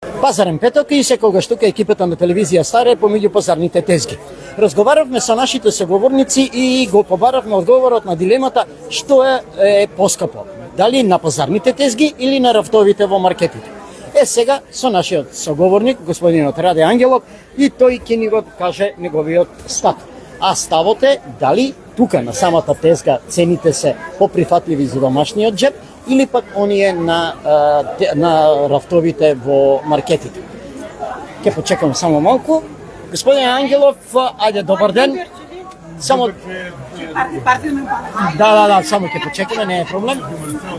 Пазарен петок и секогаш тука екипата на телевизија Стара помеѓу пазарните тезги. Разговаравме со нашите соговорници и го побаравме одговорот на дилемата што е поскапо. Дали на пазарните тезги или на рафтовите во маркетите. Сега со нашиот соговорник, господинот Раде Ангелов, и тој ќе ни го каже неговиот став. А ставот е дали тука на самата тезга цените се поприфатливи за домашниот джеб или пак оние на рафтовите во маркетите. Ке почекам само малку. Господин Ангелов, ајде, добар ден. Само Да, само ќе почекаме, не е проблем.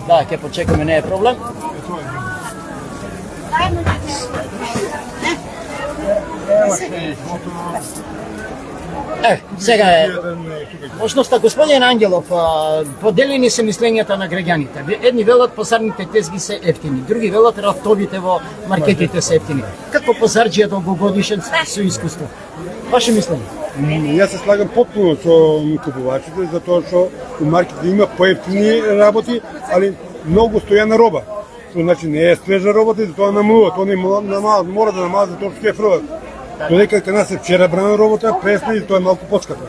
Да, ќе почекаме, не е проблем. Сега е можноста, господин Ангелов, поделени се мислењата на граѓаните. Едни велат пазарните тезги се ефтини, други велат рафтовите во маркетите се ефтини. Како пазарџија долгогодишен со искуство? Ваше мислење? Јас се слагам потпуно со купувачите, затоа што у маркетите има поевтини работи, али многу стојана роба. Тоа значи не е свежа робота и затоа намалува, тоа не мора да намалува затоа што ќе фрлат. Додека кај нас е вчера брана робота, пресна и тоа е малку поскапа.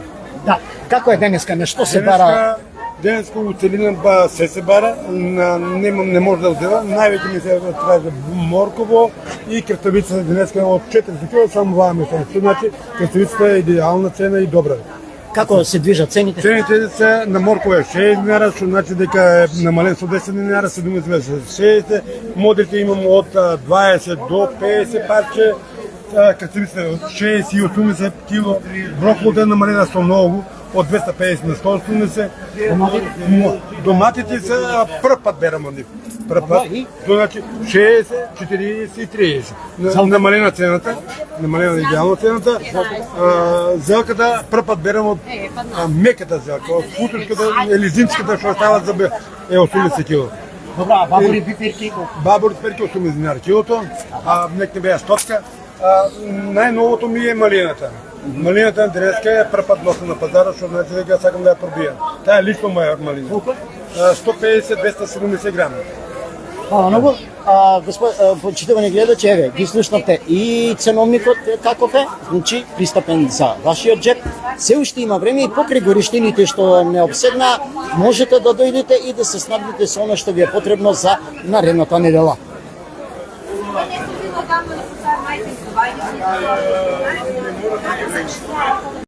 Да, како е денеска, нешто се бара? Денеска у целина се бара, не може да одева, највеќе ми се тража морково и крставица денеска од 400 кг, само вааме се. Тоа значи крставицата е идеална цена и добра. Како се движат цените? Цените се на морково е 6 динара, што значи дека е намален со 10 динара, 70 моделите имам од 20 до 50 парче, крставицата од 6 и 80 кг, броколта е намалена со многу, од 250 на 180. Доматите се прв пат берам од нив. Прв пат. Тоа значи 60, 40 и 30. Намалена цената, намалена идеално цената. Зелката прв пат берам од меката зелка, од футушката или зимската што стават за е 80 кг. Добра, бабури пиперки? Бабури пиперки 80 динара килото, нек не беа стотка. Најновото ми е малината. Малината денеска е прв пат носа на пазара, што значи дека сакам да ја пробијам. Таа е лично моја малина. 150-270 грама. Многу. Почитувани гледачи, еве, ги слушнате и ценовникот каков е, значи пристапен за вашиот джеб. Се уште има време и покрај гориштините што не обседна, можете да дојдете и да се снабдите со она што ви е потребно за наредната недела.